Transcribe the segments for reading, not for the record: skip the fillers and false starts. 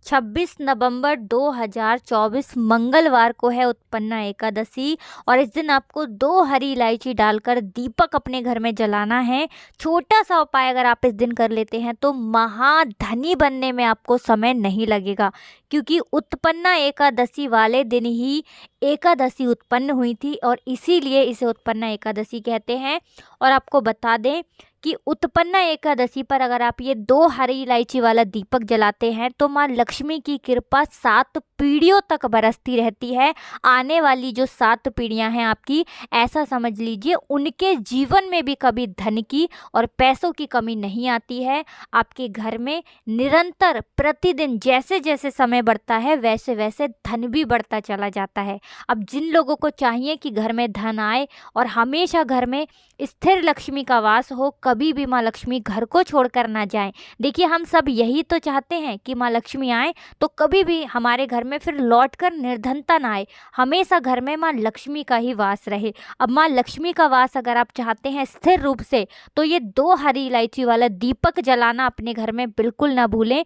26 नवंबर 2024 मंगलवार को है उत्पन्ना एकादशी। और इस दिन आपको 2 हरी इलायची डालकर दीपक अपने घर में जलाना है। छोटा सा उपाय अगर आप इस दिन कर लेते हैं तो महाधनी बनने में आपको समय नहीं लगेगा, क्योंकि उत्पन्ना एकादशी वाले दिन ही एकादशी उत्पन्न हुई थी और इसीलिए इसे उत्पन्ना एकादशी कहते हैं। और आपको बता दें कि उत्पन्ना एकादशी पर अगर आप ये 2 हरी इलायची वाला दीपक जलाते हैं तो माँ लक्ष्मी की कृपा 7 पीढ़ियों तक बरसती रहती है। आने वाली जो 7 पीढ़ियां हैं आपकी, ऐसा समझ लीजिए उनके जीवन में भी कभी धन की और पैसों की कमी नहीं आती है। आपके घर में निरंतर प्रतिदिन जैसे जैसे समय बढ़ता है वैसे वैसे धन भी बढ़ता चला जाता है। अब जिन लोगों को चाहिए कि घर में धन आए और हमेशा घर में स्थिर लक्ष्मी का वास हो, कभी भी माँ लक्ष्मी घर को छोड़कर ना जाएं। देखिए, हम सब यही तो चाहते हैं कि माँ लक्ष्मी आए तो कभी भी हमारे घर में फिर लौटकर निर्धनता ना आए, हमेशा घर में माँ लक्ष्मी का ही वास रहे। अब माँ लक्ष्मी का वास अगर आप चाहते हैं स्थिर रूप से, तो ये 2 हरी इलायची वाला दीपक जलाना अपने घर में बिल्कुल ना भूलें,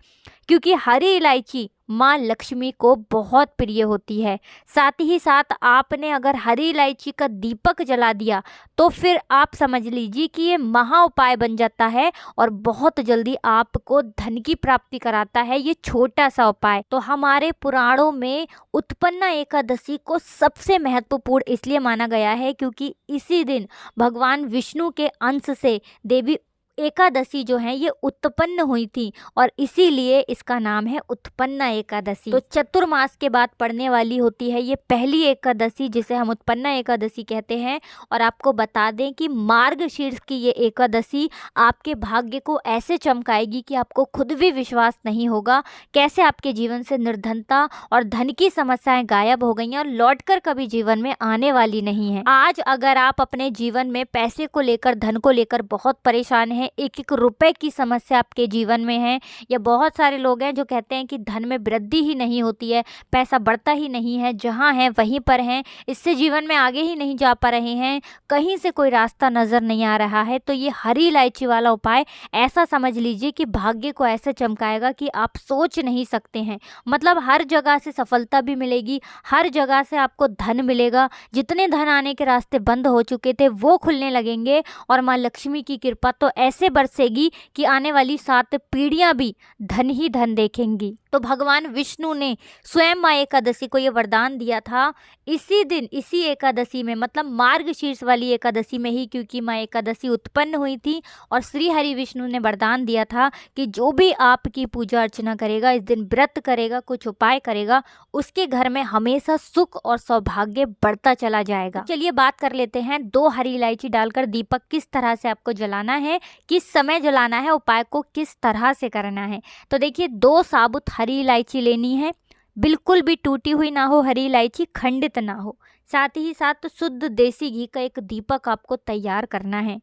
क्योंकि हरी इलायची माँ लक्ष्मी को बहुत प्रिय होती है। साथ ही साथ आपने अगर हरी इलायची का दीपक जला दिया तो फिर आप समझ लीजिए कि ये महा उपाय बन जाता है और बहुत जल्दी आपको धन की प्राप्ति कराता है ये छोटा सा उपाय। तो हमारे पुराणों में उत्पन्ना एकादशी को सबसे महत्वपूर्ण इसलिए माना गया है क्योंकि इसी दिन भगवान विष्णु के अंश से देवी एकादशी जो है ये उत्पन्न हुई थी और इसीलिए इसका नाम है उत्पन्ना एकादशी। तो चतुर्मास के बाद पड़ने वाली होती है ये पहली एकादशी, जिसे हम उत्पन्ना एकादशी कहते हैं। और आपको बता दें कि मार्गशीर्ष की ये एकादशी आपके भाग्य को ऐसे चमकाएगी कि आपको खुद भी विश्वास नहीं होगा कैसे आपके जीवन से निर्धनता और धन की समस्याएं गायब हो गई हैं और लौटकर कभी जीवन में आने वाली नहीं है। आज अगर आप अपने जीवन में पैसे को लेकर, धन को लेकर बहुत परेशान हैं, एक एक रुपए की समस्या आपके जीवन में है, या बहुत सारे लोग हैं जो कहते हैं कि धन में वृद्धि ही नहीं होती है, पैसा बढ़ता ही नहीं है, जहां है वहीं पर हैं, इससे जीवन में आगे ही नहीं जा पा रहे हैं, कहीं से कोई रास्ता नजर नहीं आ रहा है, तो ये हरी इलायची वाला उपाय ऐसा समझ लीजिए कि भाग्य को ऐसे चमकाएगा कि आप सोच नहीं सकते हैं। मतलब हर जगह से सफलता भी मिलेगी, हर जगह से आपको धन मिलेगा, जितने धन आने के रास्ते बंद हो चुके थे वो खुलने लगेंगे और माँ लक्ष्मी की कृपा तो ऐसे बरसेगी कि आने वाली 7 पीढ़ियां भी धन ही धन देखेंगी। तो भगवान विष्णु ने स्वयं माँ एकादशी को ये वरदान दिया था इसी दिन, इसी एकादशी में, मतलब मार्गशीर्ष वाली एकादशी में ही, क्योंकि माँ एकादशी उत्पन्न हुई थी और श्री हरि विष्णु ने वरदान दिया था कि जो भी आपकी पूजा अर्चना करेगा, इस दिन व्रत करेगा, कुछ उपाय करेगा, उसके घर में हमेशा सुख और सौभाग्य बढ़ता चला जाएगा। चलिए बात कर लेते हैं 2 हरी इलायची डालकर दीपक किस तरह से आपको जलाना है, किस समय जलाना है, उपाय को किस तरह से करना है। तो देखिए, 2 साबुत हरी इलायची लेनी है, बिल्कुल भी टूटी हुई ना हो, हरी इलायची खंडित ना हो। साथ ही साथ शुद्ध देसी घी का एक दीपक आपको तैयार करना है।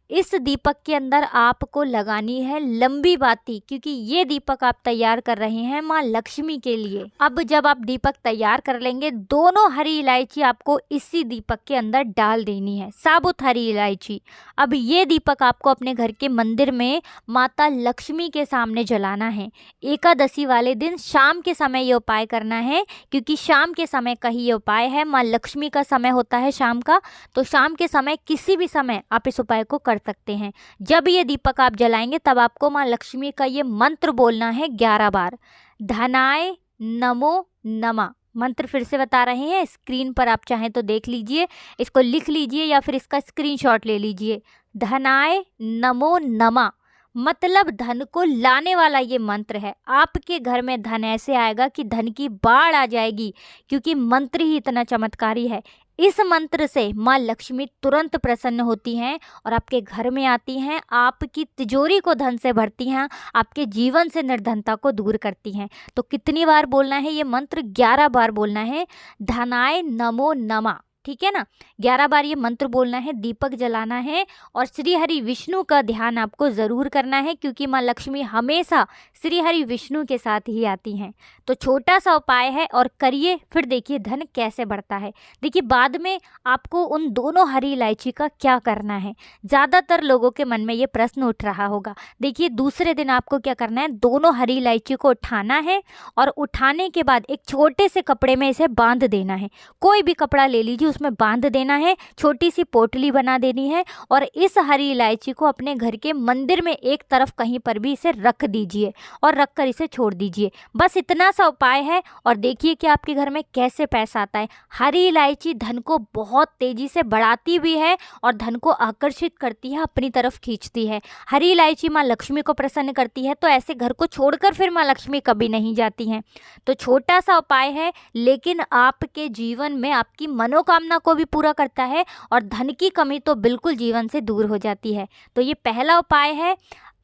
इस दीपक के अंदर आपको लगानी है लंबी बाती, क्योंकि ये दीपक आप तैयार कर रहे हैं माँ लक्ष्मी के लिए। अब जब आप दीपक तैयार कर लेंगे, दोनों हरी इलायची आपको इसी दीपक के अंदर डाल देनी है, साबुत हरी इलायची। अब ये दीपक आपको अपने घर के मंदिर में माता लक्ष्मी के सामने जलाना है। एकादशी वाले दिन शाम के समय ये उपाय करना है, क्योंकि शाम के समय का ही ये उपाय है, माँ लक्ष्मी का समय होता है शाम का, तो शाम के समय किसी भी समय आप इस उपाय को कर सकते हैं। जब ये दीपक आप जलाएंगे तब आपको माँ लक्ष्मी का ये मंत्र बोलना है 11 बार। धनाय नमो नमः। मंत्र फिर से बता रहे हैं, स्क्रीन पर आप चाहें तो देख लीजिए, इसको लिख लीजिए या फिर इसका स्क्रीनशॉट ले लीजिए। धनाय नमो नमः मतलब धन को लाने वाला ये मंत्र है। आपके घर में धन ऐसे आएगा कि धन की बाढ़ आ जाएगी, क्योंकि मंत्र ही इतना चमत्कारी है। इस मंत्र से माँ लक्ष्मी तुरंत प्रसन्न होती हैं और आपके घर में आती हैं, आपकी तिजोरी को धन से भरती हैं, आपके जीवन से निर्धनता को दूर करती हैं। तो कितनी बार बोलना है ये मंत्र? 11 बार बोलना है। धनाय नमो नमः। ठीक है ना। 11 बार ये मंत्र बोलना है, दीपक जलाना है और श्री हरि विष्णु का ध्यान आपको ज़रूर करना है, क्योंकि माँ लक्ष्मी हमेशा श्री हरि विष्णु के साथ ही आती हैं। तो छोटा सा उपाय है और करिए, फिर देखिए धन कैसे बढ़ता है। देखिए बाद में आपको उन दोनों हरी इलायची का क्या करना है, ज़्यादातर लोगों के मन में ये प्रश्न उठ रहा होगा। देखिए दूसरे दिन आपको क्या करना है, दोनों हरी इलायची को उठाना है और उठाने के बाद एक छोटे से कपड़े में इसे बांध देना है। कोई भी कपड़ा ले लीजिए, उसमें बांध देना है, छोटी सी पोटली बना देनी है और इस हरी इलायची को अपने घर के मंदिर में एक तरफ कहीं पर भी इसे रख दीजिए और रख कर इसे छोड़ दीजिए। बस इतना सा उपाय है और देखिए कि आपके घर में कैसे पैसा आता है। हरी इलायची धन को बहुत तेजी से बढ़ाती भी है और धन को आकर्षित करती है, अपनी तरफ खींचती है। हरी इलायची माँ लक्ष्मी को प्रसन्न करती है, तो ऐसे घर को छोड़कर फिर माँ लक्ष्मी कभी नहीं जाती हैं। तो छोटा सा उपाय है, लेकिन आपके जीवन में आपकी मनोकामना को भी पूरा करता है और धन की कमी तो बिल्कुल जीवन से दूर हो जाती है। तो ये पहला उपाय है।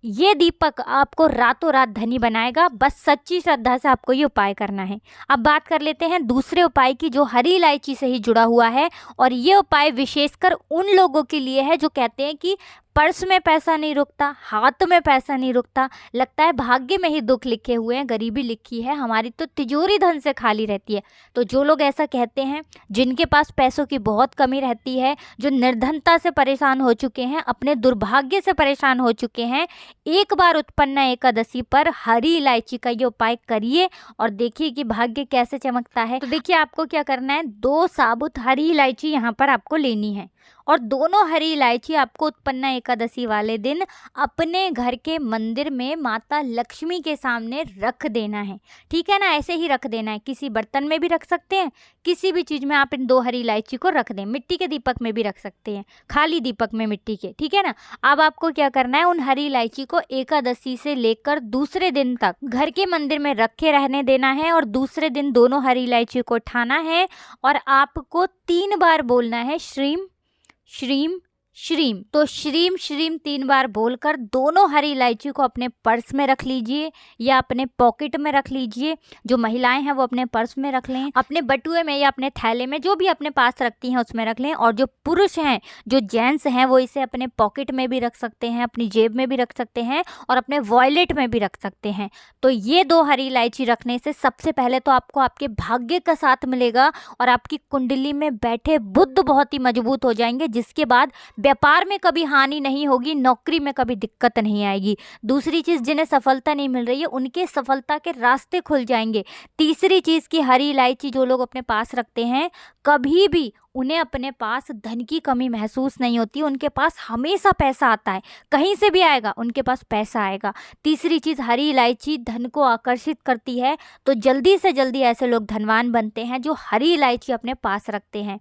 ये दीपक आपको रातों रात धनी बनाएगा, बस सच्ची श्रद्धा से आपको ये उपाय करना है। अब बात कर लेते हैं दूसरे उपाय की, जो हरी इलायची से ही जुड़ा हुआ है। और ये उपाय विशेषकर उन लोगों के लिए है जो कहते हैं कि पर्स में पैसा नहीं रुकता, हाथ में पैसा नहीं रुकता, लगता है भाग्य में ही दुख लिखे हुए हैं, गरीबी लिखी है, हमारी तो तिजोरी धन से खाली रहती है। तो जो लोग ऐसा कहते हैं, जिनके पास पैसों की बहुत कमी रहती है, जो निर्धनता से परेशान हो चुके हैं, अपने दुर्भाग्य से परेशान हो चुके हैं, एक बार उत्पन्ना एकादशी पर हरी इलायची का ये उपाय करिए और देखिए कि भाग्य कैसे चमकता है। तो देखिए आपको क्या करना है, 2 साबुत हरी इलायची यहाँ पर आपको लेनी है और दोनों हरी इलायची आपको उत्पन्ना एकादशी वाले दिन अपने घर के मंदिर में माता लक्ष्मी के सामने रख देना है। ठीक है ना, ऐसे ही रख देना है। किसी बर्तन में भी रख सकते हैं, किसी भी चीज़ में आप इन 2 हरी इलायची को रख दें। मिट्टी के दीपक में भी रख सकते हैं, खाली दीपक में मिट्टी के, ठीक है ना। अब आपको क्या करना है, उन हरी इलायची को एकादशी से लेकर दूसरे दिन तक घर के मंदिर में रखे रहने देना है और दूसरे दिन दोनों हरी इलायची को उठाना है और आपको 3 बार बोलना है श्रीम श्रीम श्रीम। तो श्रीम श्रीम 3 बार बोलकर दोनों हरी इलायची को अपने पर्स में रख लीजिए या अपने पॉकेट में रख लीजिए। जो महिलाएं हैं वो अपने पर्स में रख लें, अपने बटुए में या अपने थैले में, जो भी अपने पास रखती हैं उसमें रख लें। और जो पुरुष हैं, जो जेंट्स हैं, वो इसे अपने पॉकेट में भी रख सकते हैं, अपनी जेब में भी रख सकते हैं और अपने वॉलेट में भी रख सकते हैं। तो ये 2 हरी इलायची रखने से सबसे पहले तो आपको आपके भाग्य का साथ मिलेगा और आपकी कुंडली में बैठे बुध बहुत ही मजबूत हो जाएंगे, जिसके बाद व्यापार में कभी हानि नहीं होगी, नौकरी में कभी दिक्कत नहीं आएगी। दूसरी चीज़, जिन्हें सफलता नहीं मिल रही है उनके सफलता के रास्ते खुल जाएंगे। तीसरी चीज़ की हरी इलायची जो लोग अपने पास रखते हैं, कभी भी उन्हें अपने पास धन की कमी महसूस नहीं होती, उनके पास हमेशा पैसा आता है, कहीं से भी आएगा, उनके पास पैसा आएगा। तीसरी चीज़, हरी इलायची धन को आकर्षित करती है, तो जल्दी से जल्दी ऐसे लोग धनवान बनते हैं जो हरी इलायची अपने पास रखते हैं।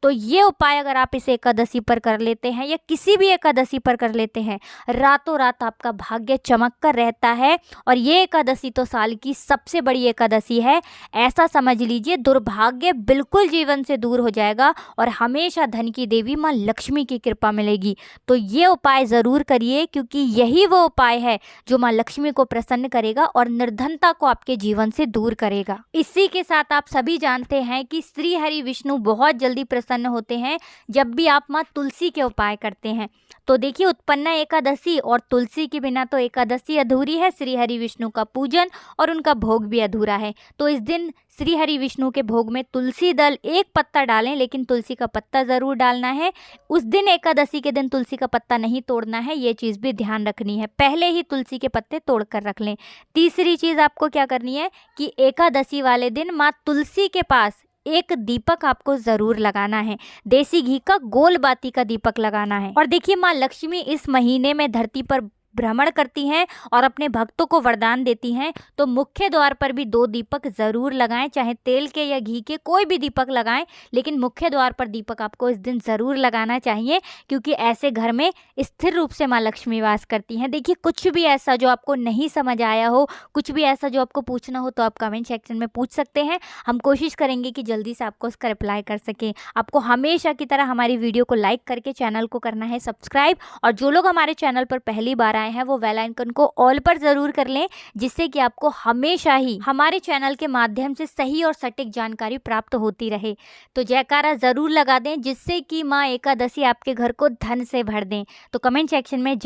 तो ये उपाय अगर आप इसे एकादशी पर कर लेते हैं या किसी भी एकादशी पर कर लेते हैं, रातों रात आपका भाग्य चमक कर रहता है। और ये एकादशी तो साल की सबसे बड़ी एकादशी है, ऐसा समझ लीजिए। दुर्भाग्य बिल्कुल जीवन से दूर हो जाएगा और हमेशा धन की देवी माँ लक्ष्मी की कृपा मिलेगी। तो ये उपाय ज़रूर करिए, क्योंकि यही वो उपाय है जो माँ लक्ष्मी को प्रसन्न करेगा और निर्धनता को आपके जीवन से दूर करेगा। इसी के साथ आप सभी जानते हैं कि श्री हरि विष्णु बहुत जल्दी प्रसन्न होते हैं जब भी आप माँ तुलसी के उपाय करते हैं। तो देखिए, उत्पन्ना एकादशी और तुलसी के बिना तो एकादशी अधूरी है। श्री हरि विष्णु का पूजन और उनका भोग भी अधूरा है। तो इस दिन श्री हरि विष्णु के भोग में तुलसी दल 1 पत्ता डालें, लेकिन तुलसी का पत्ता ज़रूर डालना है। उस दिन एकादशी के दिन तुलसी का पत्ता नहीं तोड़ना है, ये चीज़ भी ध्यान रखनी है। पहले ही तुलसी के पत्ते तोड़ कर रख लें। तीसरी चीज़ आपको क्या करनी है कि एकादशी वाले दिन माँ तुलसी के पास एक दीपक आपको ज़रूर लगाना है। देसी घी का गोल बाती का दीपक लगाना है। और देखिए, माँ लक्ष्मी इस महीने में धरती पर भ्रमण करती हैं और अपने भक्तों को वरदान देती हैं। तो मुख्य द्वार पर भी 2 दीपक ज़रूर लगाएं, चाहे तेल के या घी के, कोई भी दीपक लगाएं, लेकिन मुख्य द्वार पर दीपक आपको इस दिन ज़रूर लगाना चाहिए, क्योंकि ऐसे घर में स्थिर रूप से माँ लक्ष्मी वास करती हैं। देखिए, कुछ भी ऐसा जो आपको नहीं समझ आया हो, कुछ भी ऐसा जो आपको पूछना हो, तो आप कमेंट सेक्शन में पूछ सकते हैं। हम कोशिश करेंगे कि जल्दी से आपको उसका रिप्लाई कर सकें। आपको हमेशा की तरह हमारी वीडियो को लाइक करके चैनल को करना है सब्सक्राइब, और जो लोग हमारे चैनल पर पहली बार आए हैं वो बेल आइकन को ऑल पर जरूर कर लें, जिससे कि आपको हमेशा ही हमारे चैनल के माध्यम से सही और सटीक जानकारी प्राप्त होती रहे। तो जयकारा जरूर लगा दें, जिससे कि माँ एकादशी आपके घर को धन से भर दें। तो कमेंट सेक्शन में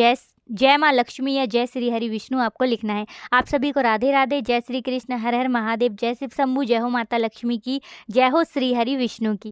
जय माँ लक्ष्मी या जय श्री हरि विष्णु आपको लिखना है। आप सभी को राधे राधे, जय श्री कृष्ण, हर हर महादेव, जय शिव शंभू, जय हो माता लक्ष्मी की, जय हो श्री हरि विष्णु की।